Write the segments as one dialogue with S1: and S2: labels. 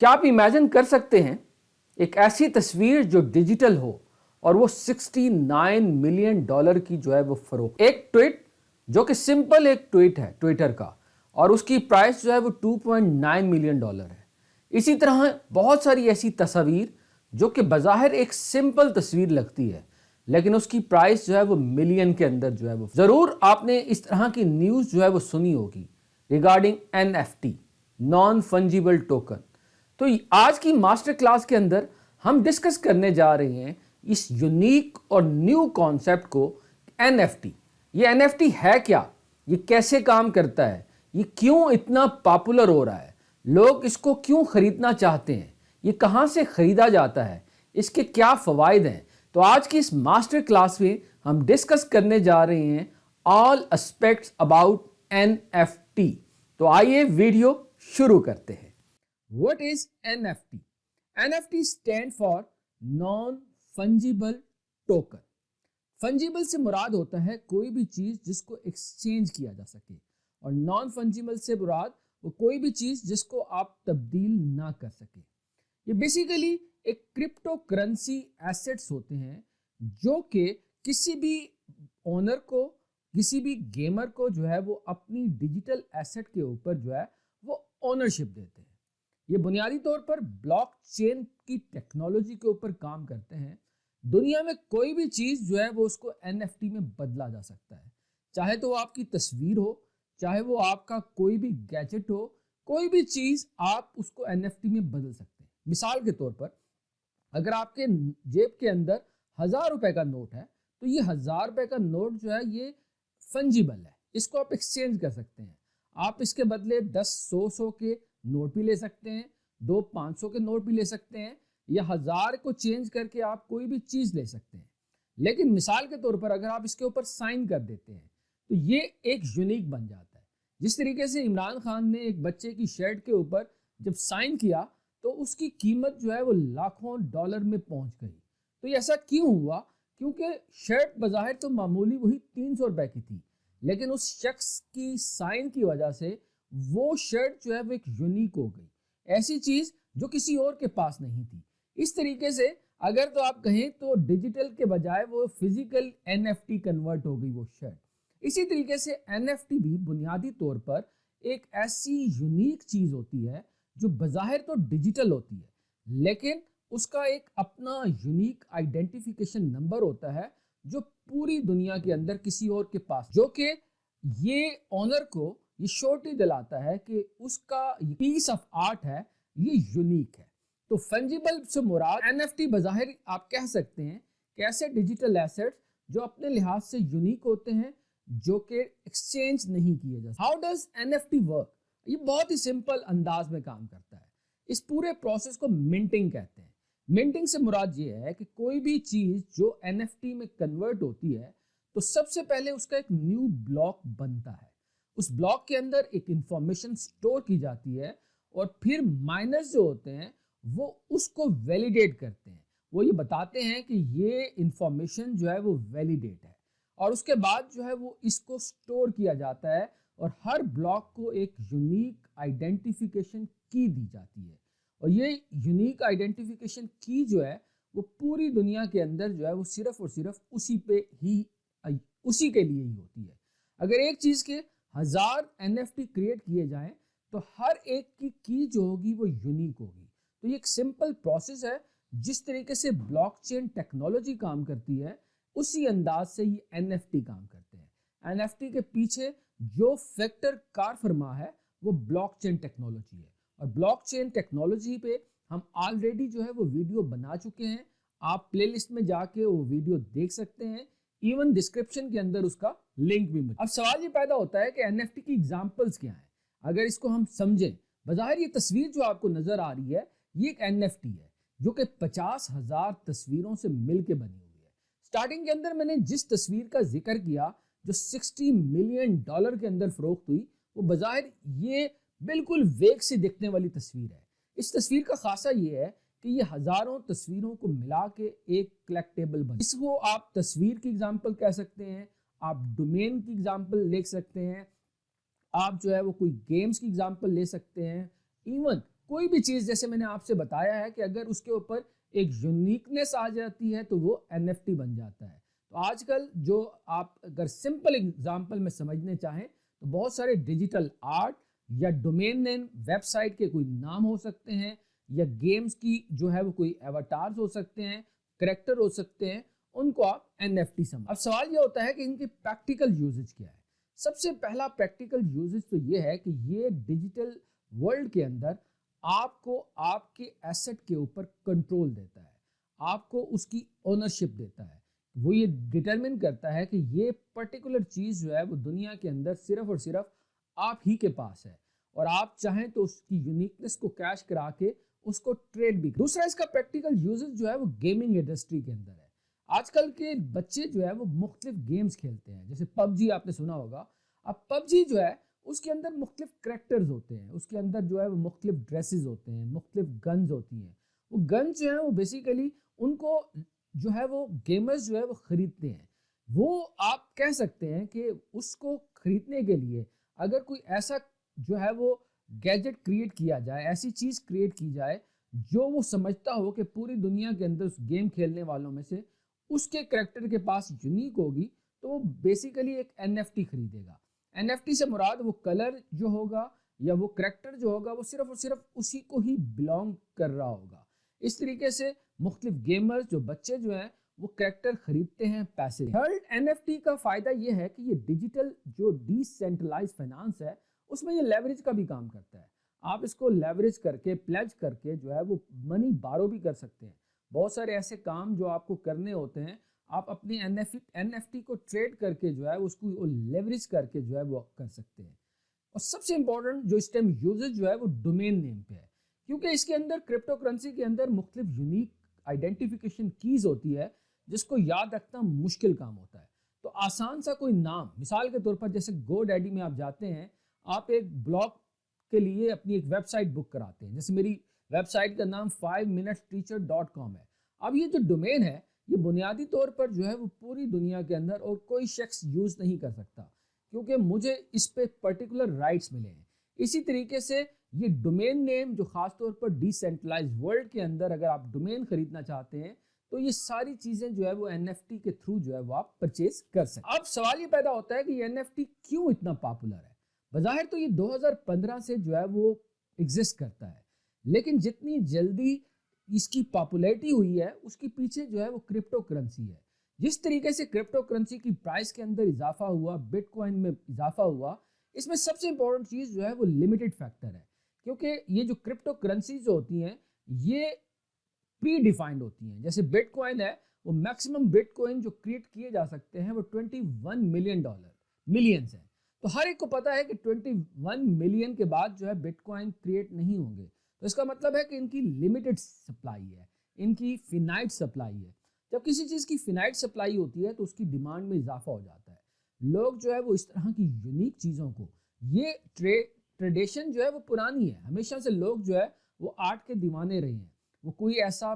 S1: क्या आप इमेजिन कर सकते हैं एक ऐसी तस्वीर जो डिजिटल हो और वो 69 मिलियन डॉलर की जो है वो फरोख्त। एक ट्वीट जो कि सिंपल एक ट्वीट है ट्विटर का, और उसकी प्राइस जो है वो 2.9 मिलियन डॉलर है। इसी तरह बहुत सारी ऐसी तस्वीर जो कि बज़ाहिर एक सिंपल तस्वीर लगती है, लेकिन उसकी प्राइस जो है वो मिलियन के अंदर जो है वो। ज़रूर आपने इस तरह की न्यूज़ जो है वो सुनी होगी regarding NFT, non fungible token. तो आज की मास्टर क्लास के अंदर हम डिस्कस करने जा रहे हैं इस यूनिक और न्यू कॉन्सेप्ट को, NFT। ये NFT है क्या, ये कैसे काम करता है, ये क्यों इतना पॉपुलर हो रहा है, लोग इसको क्यों खरीदना चाहते हैं, ये कहाँ से खरीदा जाता है, इसके क्या फ़वाइद हैं। तो आज की इस मास्टर क्लास में हम डिस्कस करने जा रहे हैं ऑल एस्पेक्ट्स अबाउट NFT। तो आइए वीडियो शुरू करते हैं। What is NFT? NFT stand for Non-Fungible Token। Fungible से मुराद होता है कोई भी चीज जिसको एक्सचेंज किया जा सके, और नॉन फंजिबल से मुराद वो कोई भी चीज जिसको आप तब्दील ना कर सके। ये बेसिकली एक क्रिप्टो करेंसी एसेट्स होते हैं जो कि किसी भी ओनर को, किसी भी गेमर को जो है वो अपनी डिजिटल एसेट के ऊपर जो है वो ओनरशिप देते हैं। ये बुनियादी तौर पर ब्लॉकचेन की टेक्नोलॉजी के ऊपर काम करते हैं। दुनिया में कोई भी चीज़ जो है वो उसको NFT में बदला जा सकता है, चाहे तो वो आपकी तस्वीर हो, चाहे वो आपका कोई भी गैजेट हो, कोई भी चीज़ आप उसको NFT में बदल सकते हैं। मिसाल के तौर पर अगर आपके जेब के अंदर 1000 रुपए का नोट है, तो ये 1000 रुपए का नोट जो है ये फंजिबल है, इसको आप एक्सचेंज कर सकते हैं। आप इसके बदले 10 100 के नोट भी ले सकते हैं, 2 500 के नोट भी ले सकते हैं, या 1000 को चेंज करके आप कोई भी चीज़ ले सकते हैं। लेकिन मिसाल के तौर पर अगर आप इसके ऊपर साइन कर देते हैं तो ये एक यूनिक बन जाता है। जिस तरीके से इमरान खान ने एक बच्चे की शर्ट के ऊपर जब साइन किया तो उसकी कीमत जो है वो लाखों डॉलर में पहुंच गई। तो ये ऐसा क्यों हुआ? क्योंकि शर्ट बज़ाहिर तो मामूली वही 300 रुपए की थी, लेकिन उस शख्स की साइन की वजह से वो शर्ट जो है वो एक यूनिक हो गई, ऐसी चीज़ जो किसी और के पास नहीं थी। इस तरीके से अगर तो आप कहें तो डिजिटल के बजाय वो फिजिकल NFT कन्वर्ट हो गई वो शर्ट। इसी तरीके से NFT भी बुनियादी तौर पर एक ऐसी यूनिक चीज़ होती है जो बज़ाहिर तो डिजिटल होती है, लेकिन उसका एक अपना यूनिक आइडेंटिफिकेशन नंबर होता है जो पूरी दुनिया के अंदर किसी और के पास, जो कि ये ऑनर को ये श्योरिटी दिलाता है कि उसका पीस ऑफ आर्ट है, ये यूनिक है। तो फंजिबल से मुराद NFT बज़ाहिर आप कह सकते हैं कि ऐसे डिजिटल एसेट्स जो अपने लिहाज से यूनिक होते हैं, जो कि एक्सचेंज नहीं किए जा सकते। How does NFT work? ये बहुत ही सिंपल अंदाज में काम करता है। इस पूरे प्रोसेस को मिंटिंग कहते हैं। मिंटिंग से मुराद ये है कि कोई भी चीज़ जो NFT में कन्वर्ट होती है तो सबसे पहले उसका एक न्यू ब्लॉक बनता है। उस ब्लॉक के अंदर एक इंफॉर्मेशन स्टोर की जाती है, और फिर माइनर्स जो होते हैं वो उसको वैलिडेट करते हैं। वो ये बताते हैं कि ये इंफॉर्मेशन जो है वो वैलिडेट है, और उसके बाद जो है वो इसको स्टोर किया जाता है, और हर ब्लॉक को एक यूनिक आइडेंटिफिकेशन की दी जाती है। और ये यूनिक आइडेंटिफिकेशन की जो है वो पूरी दुनिया के अंदर जो है वो सिर्फ और सिर्फ उसी के लिए ही होती है। अगर एक चीज़ के 1000 NFT क्रिएट किए जाएं तो हर एक की जो होगी वो यूनिक होगी। तो ये एक सिंपल प्रोसेस है। जिस तरीके से ब्लॉकचेन टेक्नोलॉजी काम करती है, उसी अंदाज से ये NFT काम करते हैं। NFT के पीछे जो फैक्टर कार फरमा है वो ब्लॉकचेन टेक्नोलॉजी है, और ब्लॉकचेन टेक्नोलॉजी पे हम ऑलरेडी जो है वो वीडियो बना चुके हैं। आप प्लेलिस्ट में जाके वो वीडियो देख सकते हैं, इवन डिस्क्रिप्शन के अंदर उसका लिंक भी मिले। अब सवाल ये पैदा होता है कि NFT की एग्जांपल्स क्या हैं। अगर इसको हम समझें, बज़ाहिर ये तस्वीर जो आपको नजर आ रही है ये एक NFT है जो कि 50,000 तस्वीरों से मिलके बनी हुई है। स्टार्टिंग के अंदर मैंने जिस तस्वीर का जिक्र किया जो 60 मिलियन डॉलर के अंदर फरोख्त हुई, वो बज़ाहिर ये बिल्कुल वेग से दिखने वाली तस्वीर है। इस तस्वीर का खासा ये है कि ये हजारों तस्वीरों को मिला के एक कलेक्टेबल बन। इसको आप तस्वीर की एग्जांपल कह सकते हैं, आप डोमेन की एग्जांपल ले सकते हैं, आप जो है वो कोई गेम्स की एग्जांपल ले सकते हैं, इवन कोई भी चीज जैसे मैंने आपसे बताया है कि अगर उसके ऊपर एक यूनिकनेस आ जाती है तो वो NFT बन जाता है। तो आजकल जो आप अगर सिंपल एग्जांपल में समझने चाहें तो बहुत सारे डिजिटल आर्ट या डोमेन नेम वेबसाइट के कोई नाम हो सकते हैं, या गेम्स की जो है वो कोई एवाटार्स हो सकते हैं, करेक्टर हो सकते हैं, उनको आप NFT समझ। अब सवाल ये होता है कि इनके प्रैक्टिकल यूजेज क्या है। सबसे पहला प्रैक्टिकल यूजेज तो ये है कि ये डिजिटल वर्ल्ड के अंदर आपको आपके एसेट के ऊपर कंट्रोल देता है, आपको उसकी ओनरशिप देता है। वो ये डिटरमिन करता है कि ये पर्टिकुलर चीज जो है वो दुनिया के अंदर सिर्फ और सिर्फ आप ही के पास है, और आप चाहें तो उसकी यूनिकनेस को कैश करा के उसको ट्रेड भी। दूसरा इसका प्रैक्टिकल यूजेस जो है वो गेमिंग इंडस्ट्री के अंदर है। आजकल के बच्चे जो है वो मुख्तलिफ गेम्स खेलते हैं, जैसे पबजी आपने सुना होगा। अब पबजी जो है उसके अंदर मुख्तलिफ करेक्टर्स होते हैं, उसके अंदर जो है वो मुख्तलिफ ड्रेसेस होते हैं, मुख्तलिफ गन्स होती हैं। वो गन्स जो है वो बेसिकली उनको जो है वो गेमर्स जो है वो खरीदते हैं। वो आप कह सकते हैं कि उसको खरीदने के लिए अगर कोई ऐसा जो है वो गैजेट क्रिएट किया जाए, ऐसी चीज़ क्रिएट की जाए जो वो समझता हो कि पूरी दुनिया के अंदर उस गेम खेलने वालों में से उसके करेक्टर के पास यूनिक होगी, तो वो बेसिकली एक NFT खरीदेगा। NFT से मुराद वो कलर जो होगा या वो करेक्टर जो होगा वो सिर्फ और सिर्फ उसी को ही बिलोंग कर रहा होगा। इस तरीके से मुख्तलिफ गेमर्स जो बच्चे जो हैं वो करेक्टर खरीदते हैं पैसे। थर्ड NFT का फायदा ये है कि ये डिजिटल जो डिसेंट्रलाइज फाइनेंस है उसमें ये लेवरेज का भी काम करता है। आप इसको लेवरेज करके प्लेज करके जो है वो मनी बारो भी कर सकते हैं। बहुत सारे ऐसे काम जो आपको करने होते हैं, आप अपनी NFT को ट्रेड करके जो है उसको लेवरेज करके जो है वो कर सकते हैं। और सबसे इंपॉर्टेंट जो इस टाइम यूजेज जो है वो डोमेन नेम पे है, क्योंकि इसके अंदर क्रिप्टो करेंसी के अंदर मुख्तलिफ यूनिक आइडेंटिफिकेशन कीज होती है जिसको याद रखना मुश्किल काम होता है। तो आसान सा कोई नाम, मिसाल के तौर पर जैसे GoDaddy में आप जाते हैं, आप एक ब्लॉग के लिए अपनी एक वेबसाइट बुक कराते हैं, जैसे मेरी वेबसाइट का नाम 5minutesteacher.com है। अब ये जो डोमेन है ये बुनियादी तौर पर जो है वो पूरी दुनिया के अंदर और कोई शख्स यूज नहीं कर सकता, क्योंकि मुझे इस पे पर्टिकुलर राइट्स मिले हैं। इसी तरीके से ये डोमेन नेम जो खास तौर पर डिसेंट्रलाइज वर्ल्ड के अंदर अगर आप डोमेन खरीदना चाहते हैं तो ये सारी चीजें जो है वो NFT के थ्रू जो है वो आप परचेज कर सकते हैं। अब सवाल ये पैदा होता है कि ये NFT क्यों इतना पॉपुलर है। बज़ाहिर तो ये 2015 से जो है वो एग्जिस्ट करता है, लेकिन जितनी जल्दी इसकी पॉपुलैरिटी हुई है उसके पीछे जो है वो क्रिप्टो करेंसी है। जिस तरीके से क्रिप्टो करेंसी की प्राइस के अंदर इजाफा हुआ, बिटकॉइन में इजाफा हुआ, इसमें सबसे इंपॉर्टेंट चीज जो है वो लिमिटेड फैक्टर है, क्योंकि ये जो क्रिप्टो करेंसीज होती हैं ये प्री डिफाइंड होती हैं। जैसे बिटकॉइन है, वो मैक्सिमम बिटकॉइन जो क्रिएट किए जा सकते हैं वो $21 मिलियंस है। तो हर एक को पता है कि 21 मिलियन के बाद जो है बिटकॉइन क्रिएट नहीं होंगे। तो इसका मतलब है कि इनकी लिमिटेड सप्लाई है, इनकी फिनाइट सप्लाई है। जब किसी चीज़ की फिनाइट सप्लाई होती है तो उसकी डिमांड में इजाफा हो जाता है। लोग जो है वो इस तरह की यूनिक चीज़ों को, ये ट्रेडिशन जो है वो पुरानी है, हमेशा से लोग जो है वो आर्ट के दीवाने रहे हैं। वो कोई ऐसा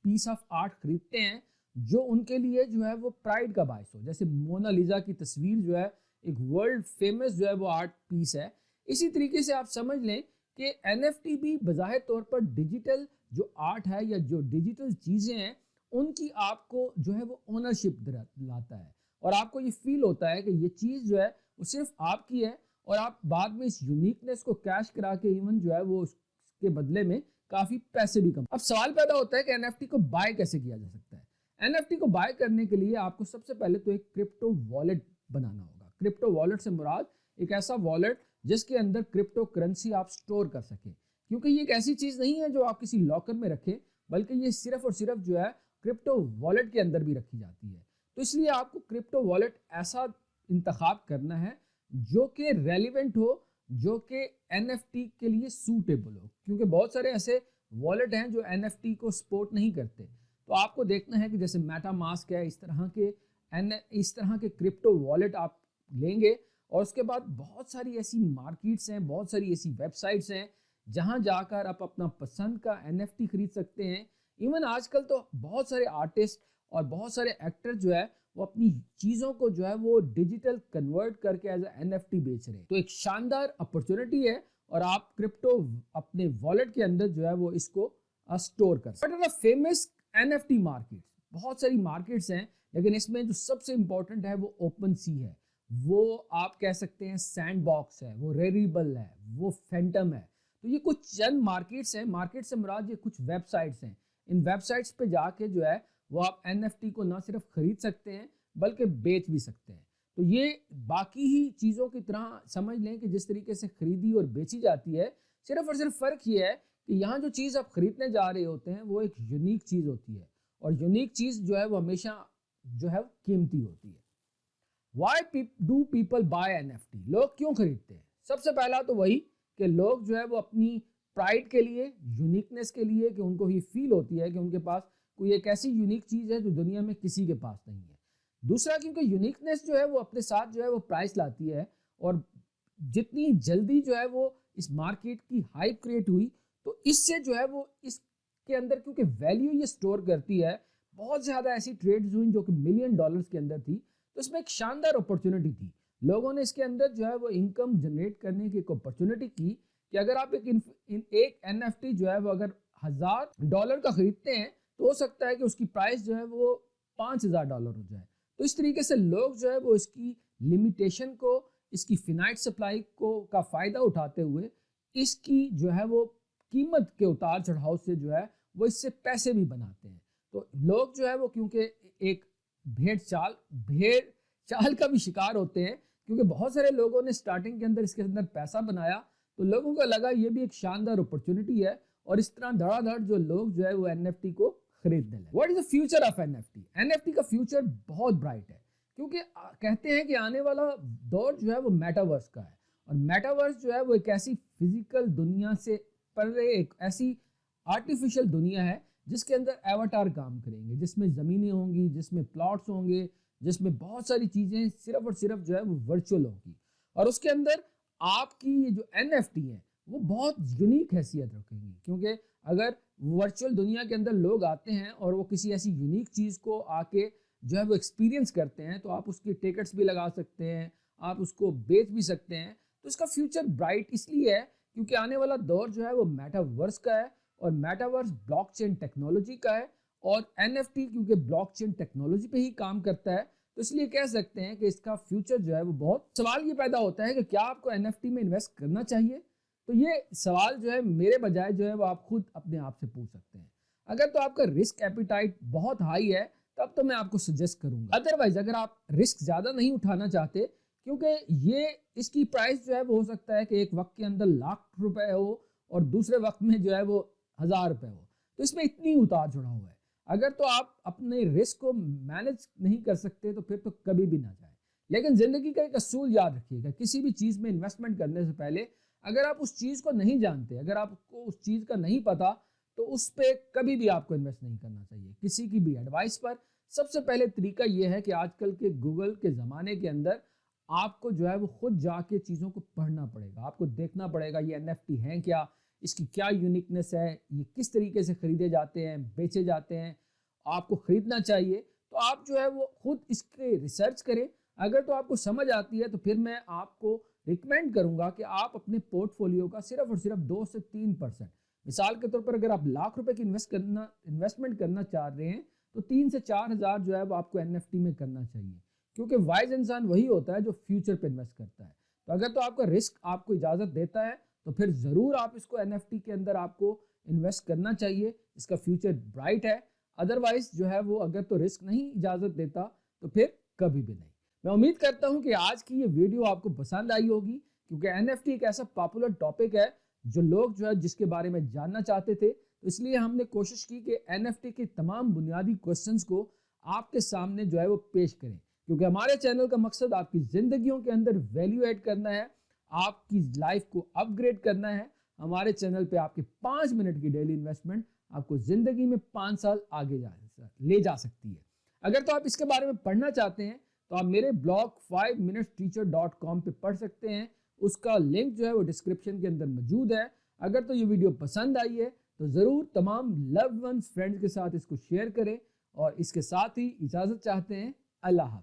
S1: पीस ऑफ आर्ट खरीदते हैं जो उनके लिए जो है वो प्राइड का बायस हो। जैसे मोनालिसा की तस्वीर जो है एक वर्ल्ड फेमस जो है वो आर्ट पीस है। इसी तरीके से आप समझ लें कि NFT भी बज़ाहिर तौर पर डिजिटल जो आर्ट है या जो डिजिटल चीज़ें हैं उनकी आपको जो है वो ओनरशिप लाता है, और आपको ये फील होता है कि ये चीज़ जो है वो सिर्फ आपकी है, और आप बाद में इस यूनिकनेस को कैश करा के इवन जो है वो उसके बदले में काफ़ी पैसे भी कम। अब सवाल पैदा होता है कि NFT को बाय कैसे किया जा सकता है। NFT को बाय करने के लिए आपको सबसे पहले तो एक क्रिप्टो वॉलेट बनाना होगा। क्रिप्टो वॉलेट से मुराद एक ऐसा वॉलेट जिसके अंदर क्रिप्टो करेंसी आप स्टोर कर सकें, क्योंकि ये एक ऐसी चीज़ नहीं है जो आप किसी लॉकर में रखें, बल्कि ये सिर्फ और सिर्फ जो है क्रिप्टो वॉलेट के अंदर भी रखी जाती है। तो इसलिए आपको क्रिप्टो वॉलेट ऐसा इंतखाब करना है जो कि रेलिवेंट हो, जो कि NFT के लिए सूटेबल हो, क्योंकि बहुत सारे ऐसे वॉलेट हैं जो NFT को सपोर्ट नहीं करते। तो आपको देखना है कि जैसे मेटामास्क है, इस तरह के क्रिप्टो वॉलेट आप लेंगे, और उसके बाद बहुत सारी ऐसी मार्केट्स हैं, बहुत सारी ऐसी वेबसाइट्स हैं जहां जाकर आप अपना पसंद का NFT खरीद सकते हैं। इवन आजकल तो बहुत सारे आर्टिस्ट और बहुत सारे एक्टर जो है वो अपनी चीज़ों को जो है वो डिजिटल कन्वर्ट करके एज NFT बेच रहे हैं। तो एक शानदार अपॉर्चुनिटी है और आप क्रिप्टो अपने वॉलेट के अंदर जो है वो इसको स्टोर कर सकते हैं। What are the famous NFT markets? बहुत सारी मार्केट्स हैं, लेकिन इसमें जो सबसे इंपॉर्टेंट है वो ओपन सी है, वो आप कह सकते हैं सैंडबॉक्स है, वो रेरिबल है, वो फैंटम है। तो ये कुछ चंद मार्केट्स हैं। मार्केट से मुराद ये कुछ वेबसाइट्स हैं। इन वेबसाइट्स पे जाके जो है वो आप NFT को ना सिर्फ खरीद सकते हैं बल्कि बेच भी सकते हैं। तो ये बाकी ही चीज़ों की तरह समझ लें कि जिस तरीके से खरीदी और बेची जाती है, सिर्फ और सिर्फ फ़र्क ये है कि यहाँ जो चीज़ आप खरीदने जा रहे होते हैं वो एक यूनिक चीज़ होती है, और यूनिक चीज़ जो है वो हमेशा जो है कीमती होती है। Why do people buy NFT? लोग क्यों खरीदते हैं? सबसे पहला तो वही कि लोग जो है वो अपनी प्राइड के लिए, यूनिकनेस के लिए, कि उनको ये फील होती है कि उनके पास कोई एक ऐसी यूनिक चीज़ है जो दुनिया में किसी के पास नहीं है। दूसरा, क्योंकि यूनिकनेस जो है वो अपने साथ जो है वो प्राइस लाती है, और जितनी जल्दी जो है वो इस मार्केट की हाइप क्रिएट हुई, तो इससे जो है वो इसके अंदर क्योंकि वैल्यू ये स्टोर करती है, बहुत ज़्यादा ऐसी ट्रेड्स हुई जो कि $1 मिलियन के अंदर थी। तो इसमें एक शानदार अपॉर्चुनिटी थी। लोगों ने इसके अंदर जो है वो इनकम जनरेट करने की एक अपॉर्चुनिटी की कि अगर आप एक NFT जो है वो अगर $1000 का खरीदते हैं, तो हो सकता है कि उसकी प्राइस जो है वो $5000 हो जाए। तो इस तरीके से लोग जो है वो इसकी लिमिटेशन को, इसकी फिनाइट सप्लाई को का फ़ायदा उठाते हुए इसकी जो है वो कीमत के उतार चढ़ाव से जो है वो इससे पैसे भी बनाते हैं। तो लोग जो है वो क्योंकि एक भेड़ चाल का भी शिकार होते हैं, क्योंकि बहुत सारे लोगों ने स्टार्टिंग के अंदर इसके अंदर पैसा बनाया, तो लोगों को लगा ये भी एक शानदार अपॉर्चुनिटी है, और इस तरह धड़ाधड़ जो लोग जो है वो NFT को खरीदने लगे। What is the future of NFT? NFT का फ्यूचर बहुत ब्राइट है, क्योंकि कहते हैं कि आने वाला दौर जो है वो मेटावर्स का है, और मेटावर्स जो है वो एक ऐसी फिजिकल दुनिया से परे एक ऐसी आर्टिफिशियल दुनिया है जिसके अंदर एवाटार काम करेंगे, जिसमें ज़मीनें होंगी, जिसमें प्लॉट्स होंगे, जिसमें बहुत सारी चीज़ें सिर्फ और सिर्फ जो है वो वर्चुअल होगी, और उसके अंदर आपकी ये जो NFT है वो बहुत यूनिक हैसियत रखेंगी। क्योंकि अगर वर्चुअल दुनिया के अंदर लोग आते हैं और वो किसी ऐसी यूनिक चीज़ को आके जो है वो एक्सपीरियंस करते हैं, तो आप उसकी टिकट्स भी लगा सकते हैं, आप उसको बेच भी सकते हैं। तो इसका फ्यूचर ब्राइट इसलिए है क्योंकि आने वाला दौर जो है वो मेटावर्स का है, और मेटावर्स ब्लॉकचेन टेक्नोलॉजी का है, और NFT क्योंकि ब्लॉकचेन टेक्नोलॉजी पे ही काम करता है, तो इसलिए कह सकते हैं कि इसका फ्यूचर जो है वो बहुत। सवाल ये पैदा होता है कि क्या आपको NFT में इन्वेस्ट करना चाहिए? तो ये सवाल जो है मेरे बजाय जो है वो आप खुद अपने आप से पूछ सकते हैं। अगर तो आपका रिस्क एपिटाइट बहुत हाई है तब तो मैं आपको सजेस्ट करूंगा। अदरवाइज अगर आप रिस्क ज़्यादा नहीं उठाना चाहते, क्योंकि ये इसकी प्राइस जो है वो हो सकता है कि एक वक्त के अंदर ₹1,00,000 हो और दूसरे वक्त में जो है वो ₹1000 हो, तो इसमें इतनी उतार चढ़ाव है। अगर तो आप अपने रिस्क को मैनेज नहीं कर सकते तो फिर तो कभी भी ना जाए। लेकिन ज़िंदगी का एक असूल याद रखिएगा, किसी भी चीज़ में इन्वेस्टमेंट करने से पहले अगर आप उस चीज़ को नहीं जानते, अगर आपको उस चीज़ का नहीं पता, तो उस पर कभी भी आपको इन्वेस्ट नहीं करना चाहिए किसी की भी एडवाइस पर। सबसे पहले तरीका यह है कि आजकल के गूगल के ज़माने के अंदर आपको जो है वो खुद जाके चीज़ों को पढ़ना पड़ेगा, आपको देखना पड़ेगा ये NFT हैं क्या, इसकी क्या यूनिकनेस है, ये किस तरीके से खरीदे जाते हैं, बेचे जाते हैं, आपको खरीदना चाहिए। तो आप जो है वो खुद इसके रिसर्च करें। अगर तो आपको समझ आती है तो फिर मैं आपको रिकमेंड करूंगा कि आप अपने पोर्टफोलियो का सिर्फ और सिर्फ 2 से 3%, मिसाल के तौर पर अगर आप ₹1,00,000 की इन्वेस्टमेंट करना चाह रहे हैं तो 3 से 4 हज़ार जो है वो आपको NFT में करना चाहिए, क्योंकि वाइज इंसान वही होता है जो फ्यूचर पे इन्वेस्ट करता है। तो अगर तो आपका रिस्क आपको इजाज़त देता है तो फिर ज़रूर आप इसको NFT के अंदर आपको इन्वेस्ट करना चाहिए, इसका फ्यूचर ब्राइट है। अदरवाइज जो है वो अगर तो रिस्क नहीं इजाज़त देता तो फिर कभी भी नहीं। मैं उम्मीद करता हूं कि आज की ये वीडियो आपको पसंद आई होगी, क्योंकि NFT एक ऐसा पॉपुलर टॉपिक है जो लोग जो है जिसके बारे में जानना चाहते थे, तो इसलिए हमने कोशिश की कि NFT के तमाम बुनियादी क्वेश्चंस को आपके सामने जो है वो पेश करें, क्योंकि हमारे चैनल का मकसद आपकी जिंदगियों के अंदर वैल्यू ऐड करना है, आपकी लाइफ को अपग्रेड करना है। हमारे चैनल पे आपके 5 मिनट की डेली इन्वेस्टमेंट आपको जिंदगी में 5 साल आगे ले जा सकती है। अगर तो आप इसके बारे में पढ़ना चाहते हैं तो आप मेरे ब्लॉग 5minutesteacher.com पे पढ़ सकते हैं, उसका लिंक जो है वो डिस्क्रिप्शन के अंदर मौजूद है। अगर तो ये वीडियो पसंद आई है तो ज़रूर तमाम लव्ड वंस फ्रेंड्स के साथ इसको शेयर करें, और इसके साथ ही इजाज़त चाहते हैं। अल्लाह हाफ़िज़।